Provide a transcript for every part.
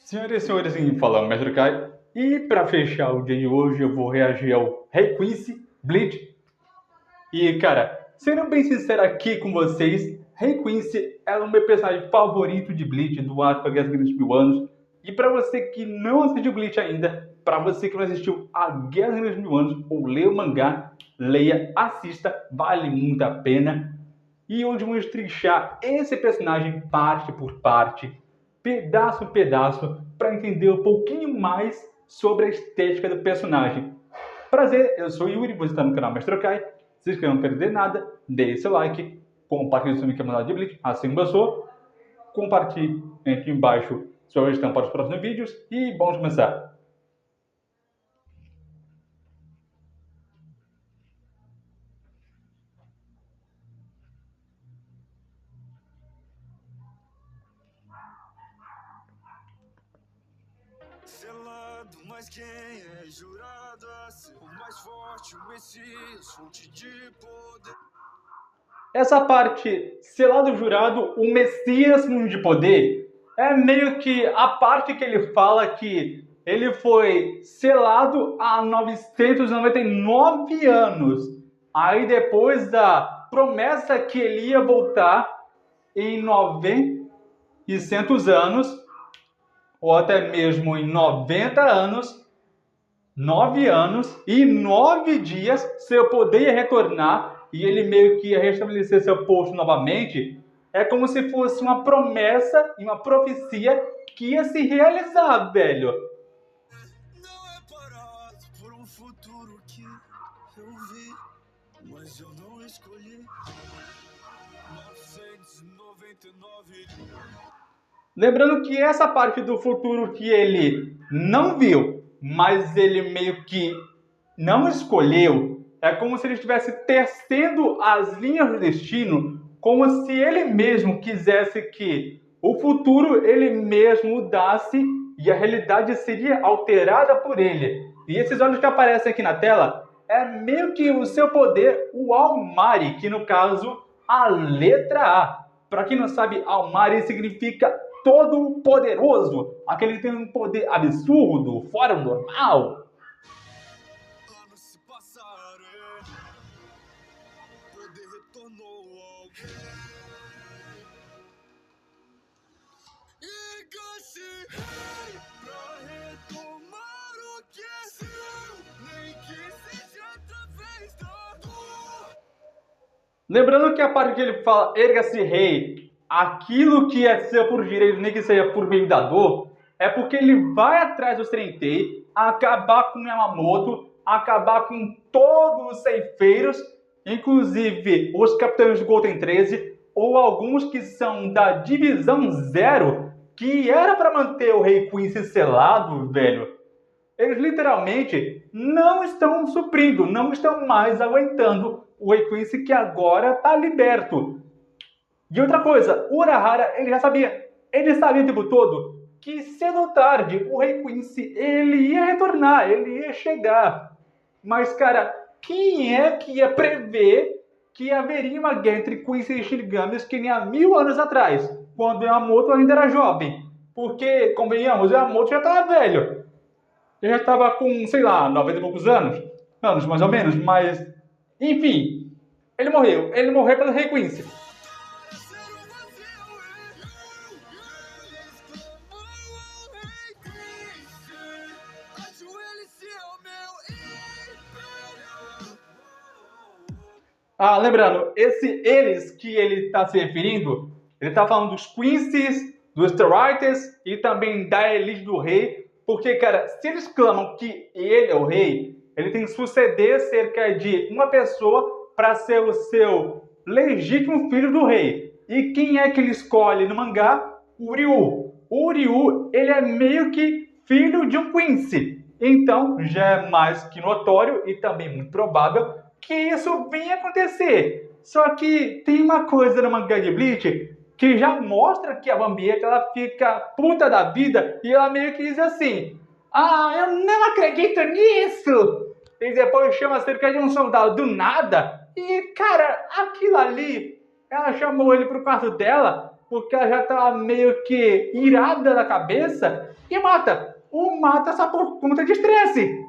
Senhoras e senhores, quem fala é o Mestre Kai. E para fechar o dia de hoje, eu vou reagir ao Rei Quincy Bleach. E cara, sendo bem sincero aqui com vocês, Rei Quincy é o meu personagem favorito de Bleach, do arco A Guerra dos Mil Anos. E para você que não assistiu Bleach ainda, para você que não assistiu A Guerra dos Mil Anos ou leu o mangá, leia, assista, vale muito a pena. E hoje vamos trinchar esse personagem parte por parte, pedaço a pedaço, para entender um pouquinho mais sobre a estética do personagem. Prazer, eu sou Yuri, você está no canal Mestre Kai. Se inscreva, não perder nada, deixe seu like, compartilhe seu canal de Bleach, assim como eu sou. Compartilhe aqui embaixo sua sugestão para os próximos vídeos e vamos começar. Selado, mas quem é jurado a ser o mais forte, o Messias, fonte de poder. Essa parte, selado jurado, o Messias de poder, é meio que a parte que ele fala que ele foi selado há 999 anos. Aí depois da promessa que ele ia voltar em 900 anos, ou até mesmo em 90 anos, 9 anos e 9 dias, seu poder ia retornar e ele meio que ia restabelecer seu posto novamente. É como se fosse uma promessa e uma profecia que ia se realizar, velho. Não é parado por um futuro que eu vi, mas eu não escolhi. 999. Lembrando que essa parte do futuro que ele não viu, mas ele meio que não escolheu, é como se ele estivesse tecendo as linhas do destino, como se ele mesmo quisesse que o futuro ele mesmo mudasse e a realidade seria alterada por ele. E esses olhos que aparecem aqui na tela é meio que o seu poder, o Almari, que no caso a letra A. Para quem não sabe, Almari significa todo poderoso, aquele que tem um poder absurdo, fora do normal. Anos se passaram, o poder retornou ao e Gashi pra retomar o que é seu, nem que seja através da dor. Lembrando que a parte que ele fala, erga-se rei, aquilo que é seu por direito, nem que seja por meio da dor, é porque ele vai atrás dos Trentei, acabar com Yamamoto, acabar com todos os ceifeiros, inclusive os capitães do Golden 13, ou alguns que são da Divisão Zero, que era para manter o Rei Quincy selado, velho. Eles literalmente não estão suprindo, não estão mais aguentando o Rei Quincy, que agora está liberto. E outra coisa, o Urahara, ele já sabia, ele sabia o tempo todo que cedo ou tarde o Rei Quincy, ele ia retornar, ele ia chegar. Mas, cara, quem é que ia prever que haveria uma guerra entre Quincy e Shinigamis que nem há 1000 anos atrás, quando o Yamamoto ainda era jovem? Porque, convenhamos, o Yamamoto já estava velho. Ele já estava com, sei lá, 90 e poucos anos mais ou menos, mas, enfim, ele morreu pelo Rei Quincy. Ah, lembrando, eles que ele está se referindo, ele está falando dos Quincy's, dos Terites e também da elite do rei, porque, cara, se eles clamam que ele é o rei, ele tem que suceder cerca de uma pessoa para ser o seu legítimo filho do rei. E quem é que ele escolhe no mangá? O Ryu. O Ryu, ele é meio que filho de um Quincy. Então, já é mais que notório e também muito provável que isso venha acontecer. Só que tem uma coisa no mangá de Bleach que já mostra que a Bambieta ela fica puta da vida e ela meio que diz assim: ah, eu não acredito nisso! E depois chama cerca de um soldado do nada e, cara, aquilo ali, ela chamou ele pro quarto dela porque ela já tá meio que irada da cabeça e mata. O mata só por conta de estresse.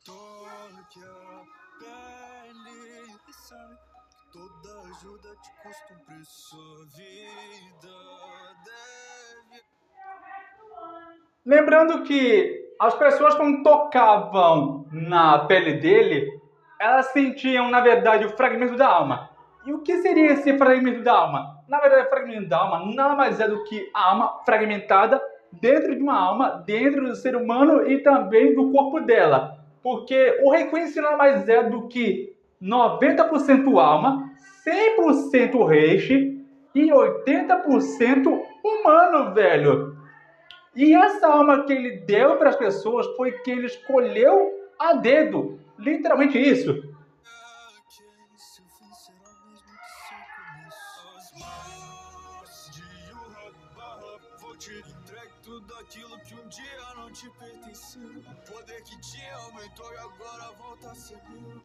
Toque a pele e sai. Toda ajuda te custa preço. A vida deve. Lembrando que as pessoas quando tocavam na pele dele, elas sentiam, na verdade, o fragmento da alma. E o que seria esse fragmento da alma? Na verdade, o fragmento da alma nada mais é do que a alma fragmentada dentro de uma alma, dentro do ser humano e também do corpo dela. Porque o Requiem nada mais é do que 90% alma, 100% reishi e 80% humano, velho. E essa alma que ele deu para as pessoas foi que ele escolheu a dedo. Literalmente isso. Se o fim será o mesmo que seu começo. As mãos de Yuha, vou te entregar tudo aquilo que um dia não te pertenceu. O poder que tinha aumentou e agora volta a ser meu.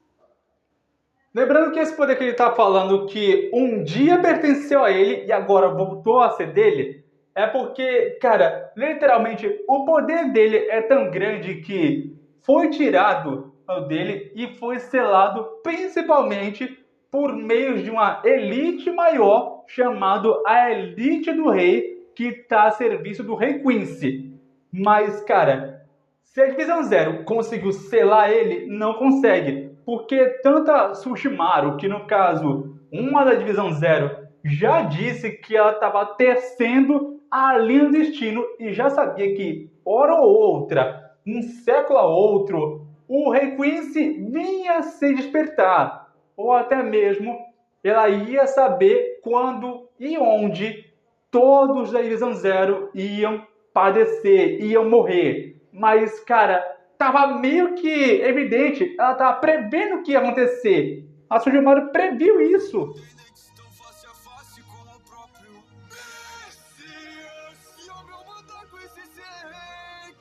Lembrando que esse poder que ele está falando que um dia pertenceu a ele e agora voltou a ser dele, é porque, cara, literalmente o poder dele é tão grande que foi tirado dele e foi selado principalmente por meio de uma elite maior chamado a Elite do Rei, que está a serviço do Rei Quincy. Mas, cara, se a Divisão Zero conseguiu selar ele, não consegue. Porque tanto a Sushimaru, que no caso, uma da Divisão Zero, já disse que ela estava tecendo a linha do destino e já sabia que, hora ou outra, um século a outro, o Rei Quincy vinha se despertar. Ou até mesmo ela ia saber quando e onde todos da Divisão Zero iam padecer, iam morrer. Mas, cara, tava meio que evidente, ela tava prevendo o que ia acontecer. A Sugimaro previu isso. Estão face a face com o próprio Messias. E o meu mandar com esse cegueiro.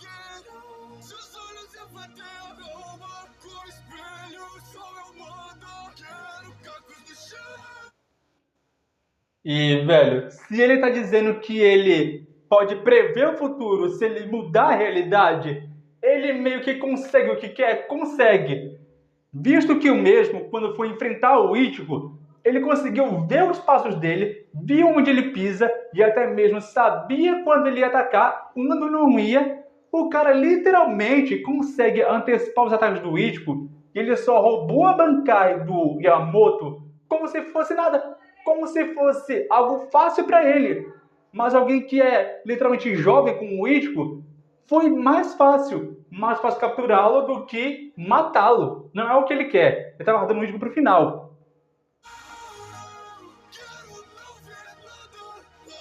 Seus olhos rebatem minha alma com espelho. Só meu mando. Quero cacos no chão. E, velho, se ele tá dizendo que ele pode prever o futuro se ele mudar a realidade, ele meio que consegue o que quer, consegue. Visto que o mesmo, quando foi enfrentar o Ichigo, ele conseguiu ver os passos dele, viu onde ele pisa e até mesmo sabia quando ele ia atacar, quando não ia. O cara literalmente consegue antecipar os ataques do Ichigo e ele só roubou a Bankai do Yamamoto como se fosse nada, como se fosse algo fácil para ele. Mas alguém que é literalmente jovem como o Ichigo, foi mais fácil capturá-lo do que matá-lo. Não é o que ele quer. Ele estava guardando o Ichigo pro final. Quero não ver nada.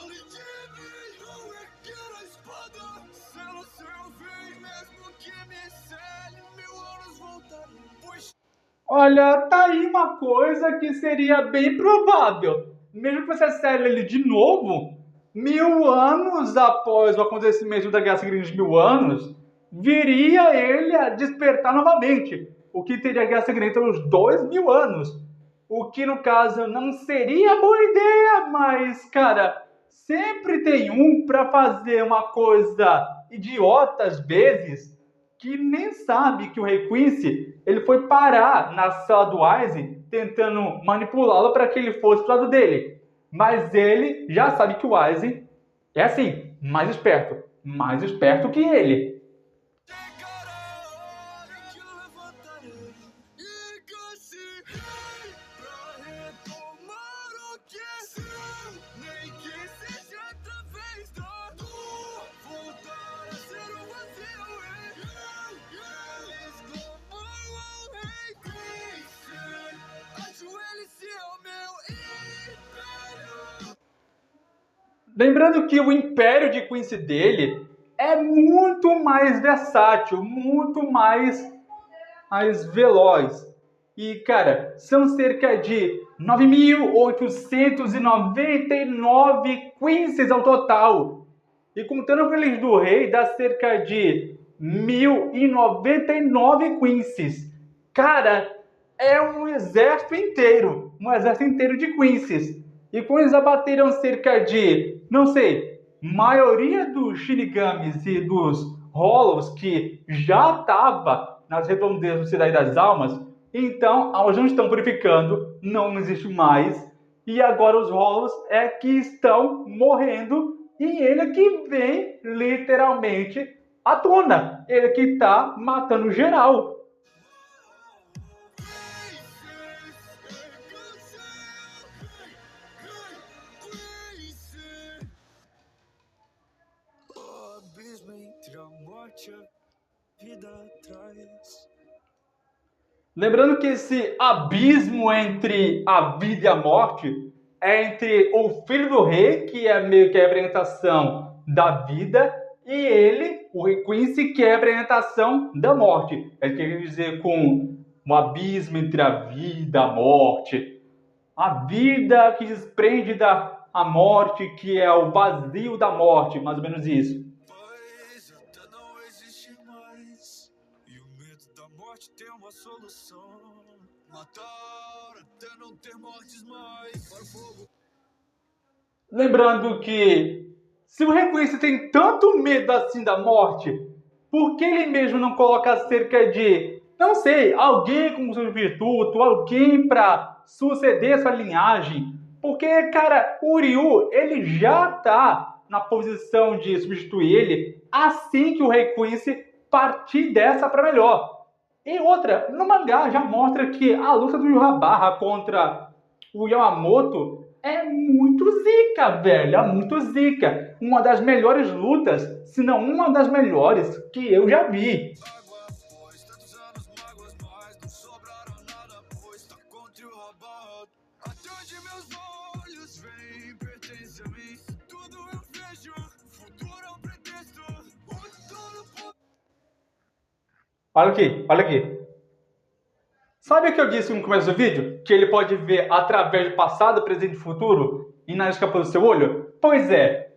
Além de mim, não erguer a espada. Selo seu vem, mesmo que me cele. 1000 anos voltarei. Pois Olha, tá aí uma coisa que seria bem provável. Mesmo que você cele ele de novo, 1000 anos após o acontecimento da Guerra Sangrenta de 1000 anos, viria ele a despertar novamente, o que teria a Guerra Sangrenta uns 2000 anos. O que, no caso, não seria boa ideia, mas, cara, sempre tem um pra fazer uma coisa idiota às vezes, que nem sabe que o Rei Quincy ele foi parar na sala do Aizen tentando manipulá-lo para que ele fosse pro lado dele. Mas ele já sabe que o Aizen é assim, mais esperto que ele. chegará a hora em que eu levantarei. E cansei pra retomar o que é seu. Nem que seja através da dor. Voltar a ser o vazio. Eles clamam ao Rei Quincy. Ajoelhe-se ao meu império. Lembrando que o império de Quincy dele é muito mais versátil, muito mais veloz. E, cara, são cerca de 9.899 Quincy's ao total. E contando com eles do rei, dá cerca de 1099 Quincy's. Cara, é um exército inteiro de Quincy's. E quando eles abateram cerca de, não sei, maioria dos Shinigamis e dos Hollows que já estava nas redondezas da Cidade das Almas, então elas não estão purificando, não existe mais. E agora os Hollows é que estão morrendo e ele é que vem literalmente à tona. Ele que está matando geral. O abismo entre a morte e a vida atrás. Lembrando que esse abismo entre a vida e a morte é entre o filho do rei, que é meio que a representação da vida, e ele, o rei Quincy, que é a representação da morte. Ele quer dizer com um abismo entre a vida e a morte. A vida que desprende da a morte, que é o vazio da morte, mais ou menos isso. Pois até não existe mais. E o medo da morte tem uma solução. Matar até não ter mortes mais. Para o fogo. Lembrando que se o rei Quincy tem tanto medo assim da morte, por que ele mesmo não coloca cerca de, não sei, alguém como substituto, alguém para suceder essa linhagem? Porque, cara, o Ryu, ele já tá na posição de substituir ele assim que o rei Quincy partir dessa para melhor. E outra, no mangá já mostra que a luta do Yamaha contra o Yamamoto é muito zica, velho. É muito zica. Uma das melhores lutas, se não uma das melhores que eu já vi. Água, pois tantos anos mágoas, mas não sobraram nada, pois tá contra o Yamaha. Até onde meus olhos veem pertence a mim. Tudo eu vejo, futuro é um pretexto. O dono pode. Olha aqui. Sabe o que eu disse no começo do vídeo? Que ele pode ver através do passado, presente e futuro e na escapa do seu olho? Pois é.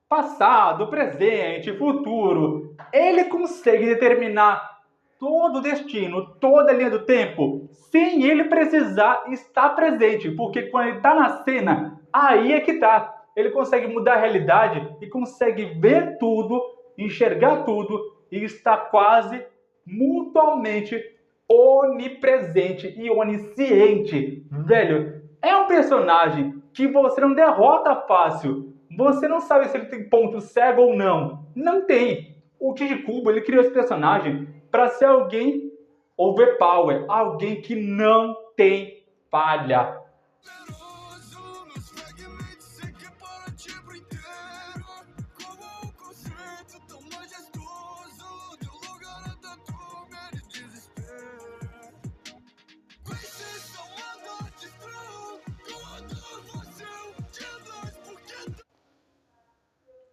Passado, presente, futuro. Ele consegue determinar todo o destino, toda a linha do tempo, sem ele precisar estar presente. Porque quando ele está na cena, aí é que tá. Ele consegue mudar a realidade e consegue ver tudo, enxergar tudo e está quase mutuamente onipresente e onisciente. Velho, é um personagem que você não derrota fácil. Você não sabe se ele tem ponto cego ou não. Não tem. O Tiji Kubo, ele criou esse personagem para ser alguém overpower, alguém que não tem falha. Poderoso nos fragmentos, sei que para tipo inteiro. Como um conceito tão majestoso, deu lugar a tanto medo e desespero. Conhecer são a morte estrela, quando você de nós, porque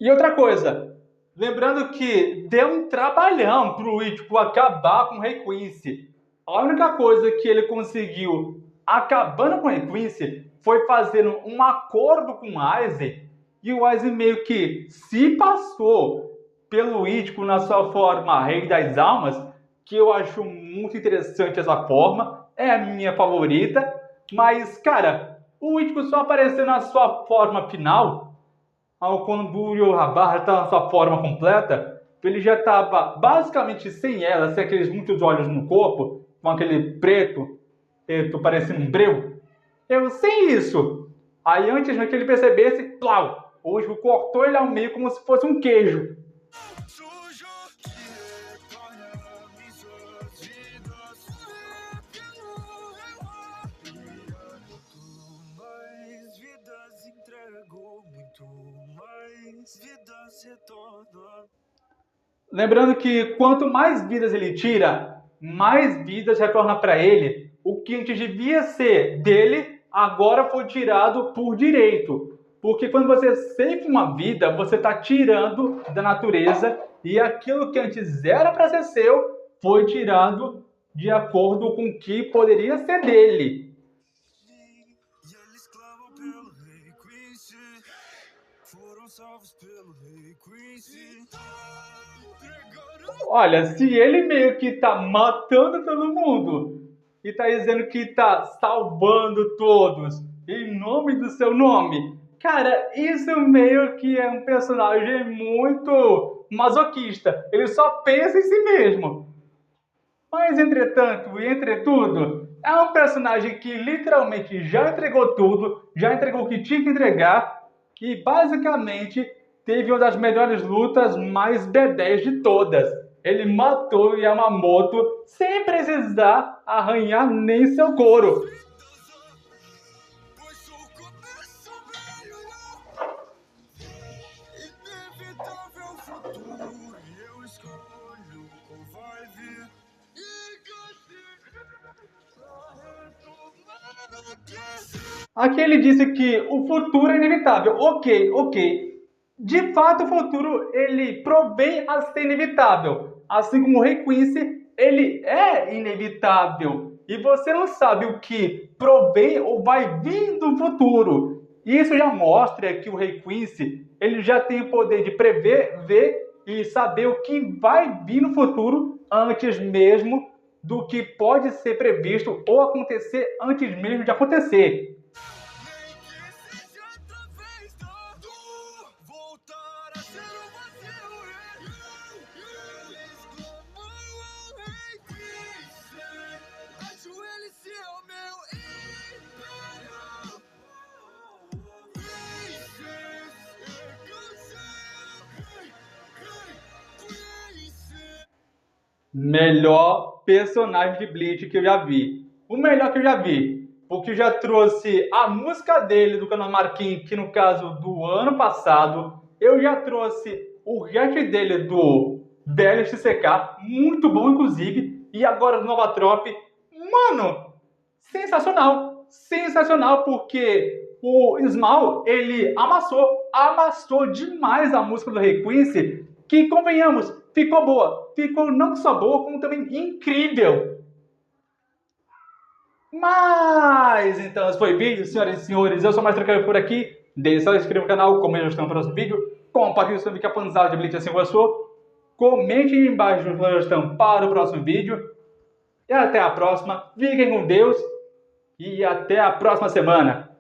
E outra coisa, lembrando que deu um trabalhão pro Ichigo acabar com o Rei Quincy. A única coisa que ele conseguiu acabando com o Rei Quincy foi fazendo um acordo com o Aizen. E o Aizen meio que se passou pelo Ichigo na sua forma Rei das Almas, que eu acho muito interessante essa forma. É a minha favorita. Mas, cara, o Ichigo só apareceu na sua forma final quando o Yamaha está na sua forma completa, ele já estava basicamente sem ela, sem aqueles muitos olhos no corpo, com aquele preto parecendo um breu. Eu sem isso. Aí antes que ele percebesse, plau, o Ichigo cortou ele ao meio como se fosse um queijo. sujo que reconhece suas vidas. Muito mais vidas entrego, muito mais vidas retornam. Lembrando que quanto mais vidas ele tira, mais vidas retorna para ele. O que antes devia ser dele, agora foi tirado por direito. Porque quando você ceifra uma vida, você está tirando da natureza e aquilo que antes era para ser seu, foi tirado de acordo com o que poderia ser dele. E eles clamam pelo rei Quincy. Foram salvos pelo Rei Quincy. Entregaram Olha, se ele meio que tá matando todo mundo e tá dizendo que tá salvando todos em nome do seu nome, cara, isso meio que é um personagem muito masoquista. Ele só pensa em si mesmo. Mas, entretanto e entretudo, é um personagem que literalmente já entregou tudo, já entregou o que tinha que entregar e basicamente teve uma das melhores lutas mais B10 de todas. Ele matou o Yamamoto sem precisar arranhar nem seu couro. pois sou o começo velho. Inevitável futuro, e eu escolho qual vai vir. E Aqui ele disse que o futuro é inevitável. Ok. De fato, o futuro ele provém a ser inevitável. Assim como o Rei Quincy, ele é inevitável. E você não sabe o que provém ou vai vir do futuro. Isso já mostra que o Rei Quincy ele já tem o poder de prever, ver e saber o que vai vir no futuro antes mesmo do que pode ser previsto ou acontecer antes mesmo de acontecer. nem que seja através da dor, voltar a ser o vazio. Eles clamam ao Rei Quincy, ajoelhe-se ao meu império. Faces, Rei Quincy. Melhor personagem de Bleach que eu já vi. O melhor que eu já vi. Porque já trouxe a música dele do canal Marquinhos, que no caso do ano passado. Eu já trouxe o react dele do BLXCK, muito bom inclusive. E agora do Nova Trop. Mano, sensacional, porque o Small, ele amassou demais a música do Rei Quincy, que, convenhamos, ficou boa. Ficou não só boa, como também incrível. Mas, então, esse foi o vídeo, senhoras e senhores. Eu sou o mais tranquilo por aqui. Deixe seu inscreva no canal, comente no próximo vídeo. Compartilhe sobre que a panzada de Bleach assim gostou. Comente aí embaixo no sugestão para o próximo vídeo. E até a próxima. Fiquem com Deus. E até a próxima semana.